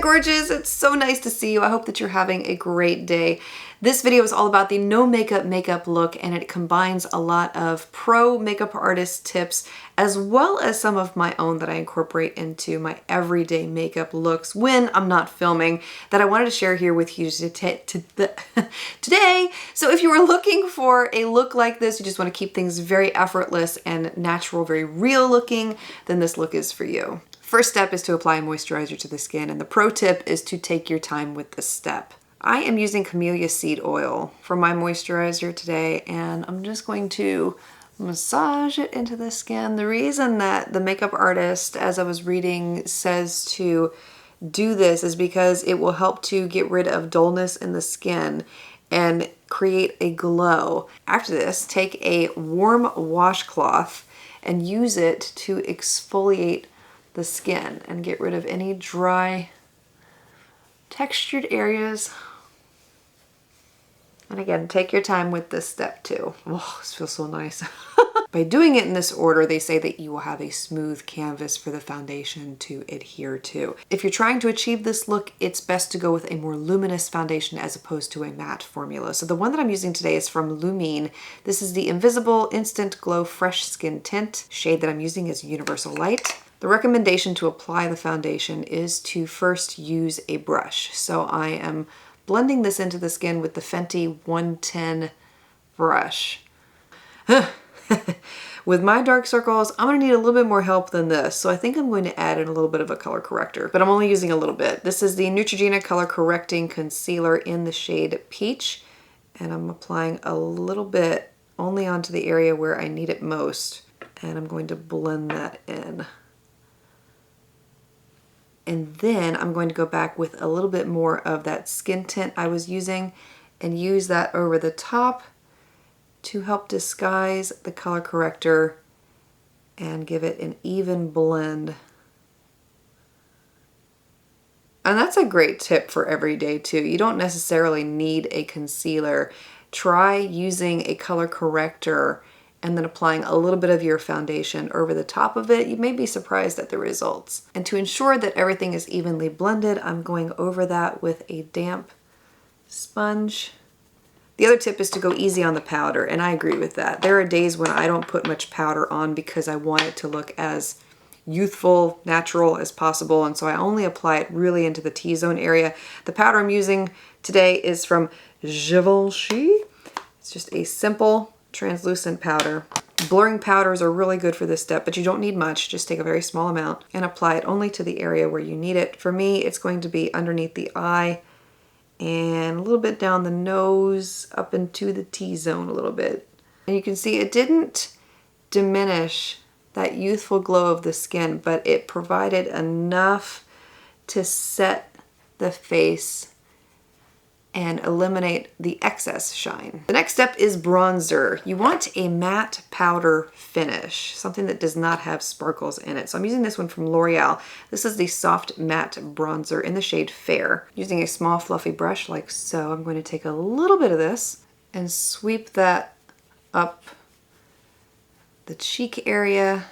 gorgeous. It's so nice to see you. I hope that you're having a great day. This video is all about the no makeup look, and it combines a lot of pro makeup artist tips as well as some of my own that I incorporate into my everyday makeup looks when I'm not filming that I wanted to share here with you today. So if you are looking for a look like this, you just want to keep things very effortless and natural, very real looking, then this look is for you. First step is to apply a moisturizer to the skin, and the pro tip is to take your time with this step. I am using Camellia Seed Oil for my moisturizer today, and I'm just going to massage it into the skin. The reason that the makeup artist, as I was reading, says to do this is because it will help to get rid of dullness in the skin and create a glow. After this, take a warm washcloth and use it to exfoliate the skin and get rid of any dry, textured areas. And again, take your time with this step too. Oh, this feels so nice. By doing it in this order, they say that you will have a smooth canvas for the foundation to adhere to. If you're trying to achieve this look, it's best to go with a more luminous foundation as opposed to a matte formula. So the one that I'm using today is from Lumine. This is the Invisible Instant Glow Fresh Skin Tint. Shade that I'm using is Universal Light. The recommendation to apply the foundation is to first use a brush. So I am blending this into the skin with the Fenty 110 brush. With my dark circles, I'm gonna need a little bit more help than this. So I think I'm going to add in a little bit of a color corrector, but I'm only using a little bit. This is the Neutrogena Color Correcting Concealer in the shade Peach. And I'm applying a little bit only onto the area where I need it most. And I'm going to blend that in. And then I'm going to go back with a little bit more of that skin tint I was using and use that over the top to help disguise the color corrector and give it an even blend. And that's a great tip for every day too. You don't necessarily need a concealer. Try using a color corrector and then applying a little bit of your foundation over the top of it. You may be surprised at the results. And to ensure that everything is evenly blended, I'm going over that with a damp sponge. The other tip is to go easy on the powder, and I agree with that. There are days when I don't put much powder on because I want it to look as youthful, natural as possible, and so I only apply it really into the T-zone area. The powder I'm using today is from Givenchy. It's just a simple translucent powder. Blurring powders are really good for this step, but you don't need much. Just take a very small amount and apply it only to the area where you need it. For me, it's going to be underneath the eye and a little bit down the nose up into the T-zone a little bit. And you can see it didn't diminish that youthful glow of the skin, but it provided enough to set the face and eliminate the excess shine. The next step is bronzer. You want a matte powder finish, something that does not have sparkles in it. So I'm using this one from L'Oreal. This is the Soft Matte Bronzer in the shade Fair. Using a small fluffy brush like so, I'm going to take a little bit of this and sweep that up the cheek area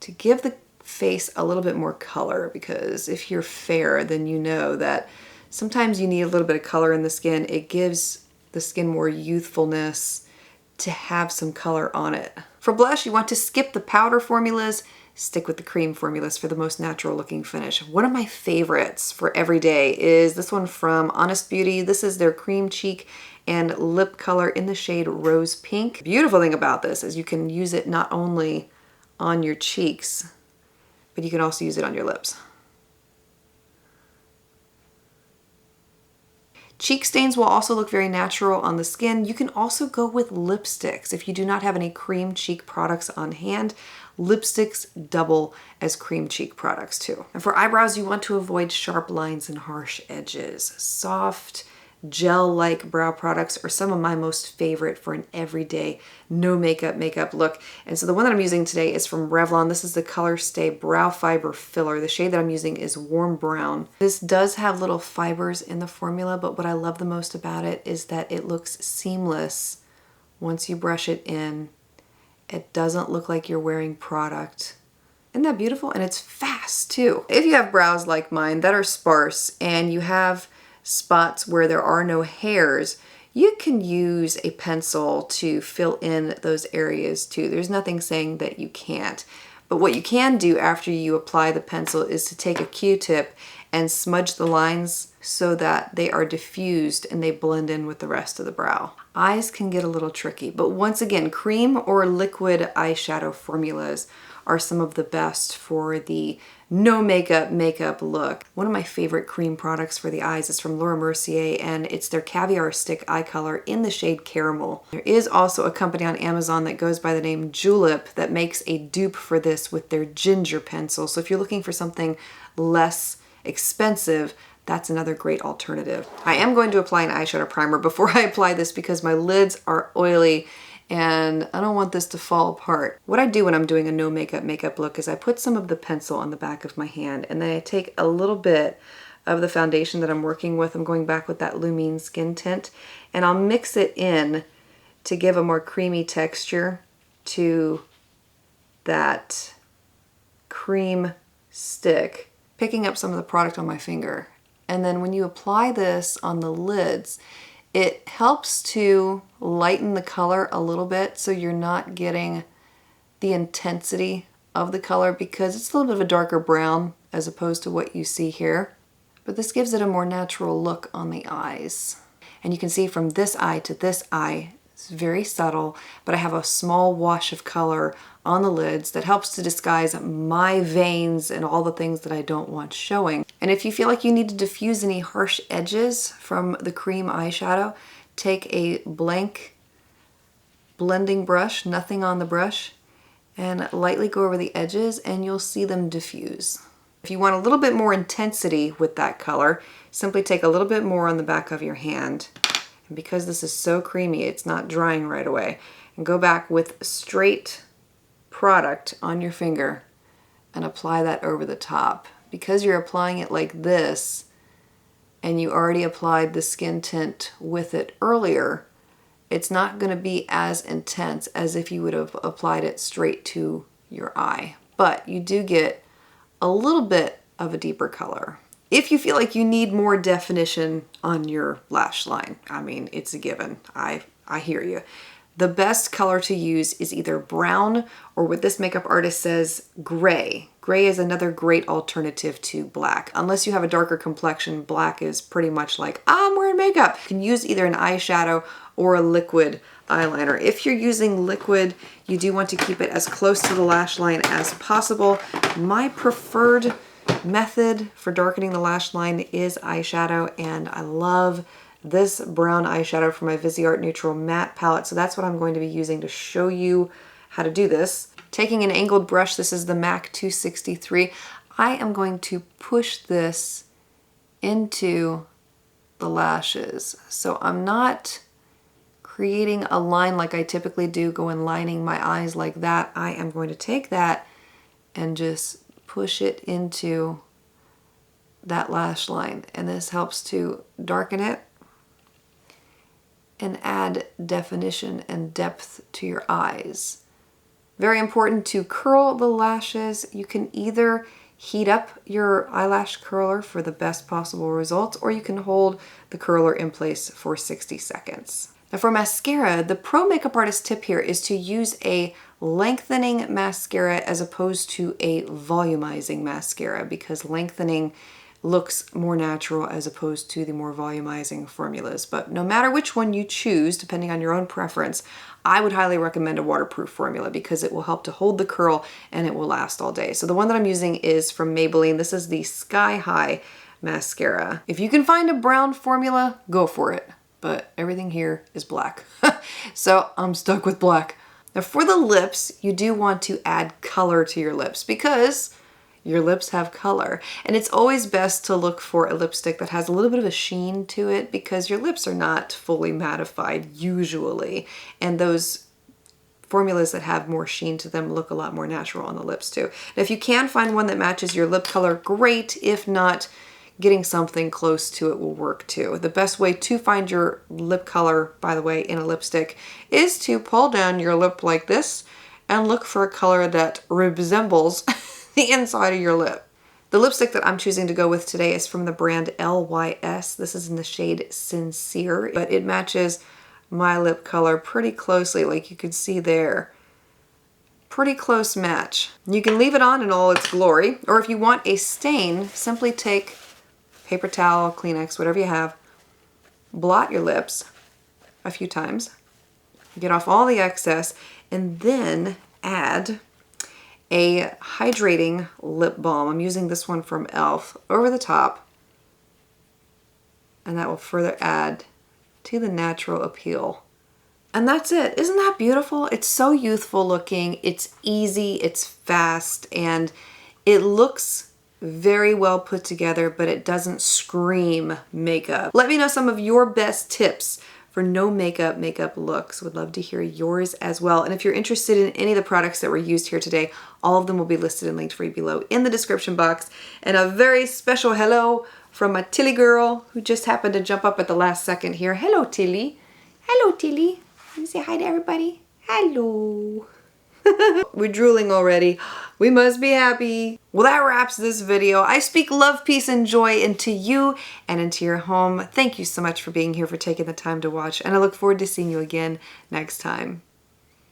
to give the face a little bit more color, because if you're fair, then you know that sometimes you need a little bit of color in the skin. It gives the skin more youthfulness to have some color on it. For blush, you want to skip the powder formulas, stick with the cream formulas for the most natural looking finish. One of my favorites for every day is this one from Honest Beauty. This is their cream cheek and lip color in the shade Rose Pink. The beautiful thing about this is you can use it not only on your cheeks, but you can also use it on your lips. Cheek stains will also look very natural on the skin. You can also go with lipsticks. If you do not have any cream cheek products on hand, lipsticks double as cream cheek products too. And for eyebrows, you want to avoid sharp lines and harsh edges. Soft, gel-like brow products are some of my most favorite for an everyday no makeup look. And so the one that I'm using today is from Revlon. This is the Colorstay Brow Fiber Filler. The shade that I'm using is Warm Brown. This does have little fibers in the formula, but what I love the most about it is that it looks seamless once you brush it in. It doesn't look like you're wearing product. Isn't that beautiful? And it's fast too. If you have brows like mine that are sparse and you have spots where there are no hairs, you can use a pencil to fill in those areas too. There's nothing saying that you can't. But what you can do after you apply the pencil is to take a Q-tip and smudge the lines so that they are diffused and they blend in with the rest of the brow. Eyes can get a little tricky, but once again, cream or liquid eyeshadow formulas are some of the best for the no makeup look. One of my favorite cream products for the eyes is from Laura Mercier, and it's their Caviar Stick Eye Color in the shade Caramel. There is also a company on Amazon that goes by the name Julep that makes a dupe for this with their Ginger pencil. So if you're looking for something less expensive, that's another great alternative. I am going to apply an eyeshadow primer before I apply this because my lids are oily and I don't want this to fall apart. What I do when I'm doing a no makeup look is I put some of the pencil on the back of my hand and then I take a little bit of the foundation that I'm working with. I'm going back with that Lumine Skin Tint and I'll mix it in to give a more creamy texture to that cream stick, picking up some of the product on my finger. And then when you apply this on the lids, it helps to lighten the color a little bit so you're not getting the intensity of the color because it's a little bit of a darker brown as opposed to what you see here. But this gives it a more natural look on the eyes. And you can see from this eye to this eye, it's very subtle, but I have a small wash of color on the lids that helps to disguise my veins and all the things that I don't want showing. And if you feel like you need to diffuse any harsh edges from the cream eyeshadow, take a blank blending brush, nothing on the brush, and lightly go over the edges and you'll see them diffuse. If you want a little bit more intensity with that color, simply take a little bit more on the back of your hand. And because this is so creamy, it's not drying right away. And go back with straight product on your finger and apply that over the top. Because you're applying it like this and you already applied the skin tint with it earlier, it's not going to be as intense as if you would have applied it straight to your eye. But you do get a little bit of a deeper color. If you feel like you need more definition on your lash line, I mean, it's a given. I hear you. The best color to use is either brown or what this makeup artist says, gray. Gray is another great alternative to black. Unless you have a darker complexion, black is pretty much like, I'm wearing makeup. You can use either an eyeshadow or a liquid eyeliner. If you're using liquid, you do want to keep it as close to the lash line as possible. My preferred method for darkening the lash line is eyeshadow, and I love this brown eyeshadow from my Viseart Neutral Matte Palette. So that's what I'm going to be using to show you how to do this. Taking an angled brush, this is the MAC 263, I am going to push this into the lashes. So I'm not creating a line like I typically do, going lining my eyes like that. I am going to take that and just push it into that lash line. And this helps to darken it and add definition and depth to your eyes. Very important to curl the lashes. You can either heat up your eyelash curler for the best possible results, or you can hold the curler in place for 60 seconds. Now for mascara, the pro makeup artist tip here is to use a lengthening mascara as opposed to a volumizing mascara, because lengthening looks more natural as opposed to the more volumizing formulas. But no matter which one you choose, depending on your own preference, I would highly recommend a waterproof formula because it will help to hold the curl and it will last all day. So the one that I'm using is from Maybelline. This is the Sky High mascara. If you can find a brown formula, go for it. But everything here is black. So I'm stuck with black. Now for the lips, you do want to add color to your lips because your lips have color. And it's always best to look for a lipstick that has a little bit of a sheen to it because your lips are not fully mattified usually. And those formulas that have more sheen to them look a lot more natural on the lips too. Now, if you can find one that matches your lip color, great. If not, getting something close to it will work too. The best way to find your lip color, by the way, in a lipstick is to pull down your lip like this and look for a color that resembles the inside of your lip. The lipstick that I'm choosing to go with today is from the brand LYS. This is in the shade Sincere, but it matches my lip color pretty closely, like you can see there. Pretty close match. You can leave it on in all its glory, or if you want a stain, simply take paper towel, Kleenex, whatever you have, blot your lips a few times, get off all the excess, and then add a hydrating lip balm. I'm using this one from e.l.f. over the top, and that will further add to the natural appeal. And that's it. Isn't that beautiful? It's so youthful looking, it's easy, it's fast, and it looks very well put together, but it doesn't scream makeup. Let me know some of your best tips for no makeup looks. Would love to hear yours as well. And if you're interested in any of the products that were used here today, all of them will be listed and linked for you below in the description box. And a very special hello from my Tilly girl who just happened to jump up at the last second here. Hello, Tilly. Hello, Tilly. Can you say hi to everybody? Hello. We're drooling already. We must be happy. Well, that wraps this video. I speak love, peace, and joy into you and into your home. Thank you so much for being here, for taking the time to watch, and I look forward to seeing you again next time.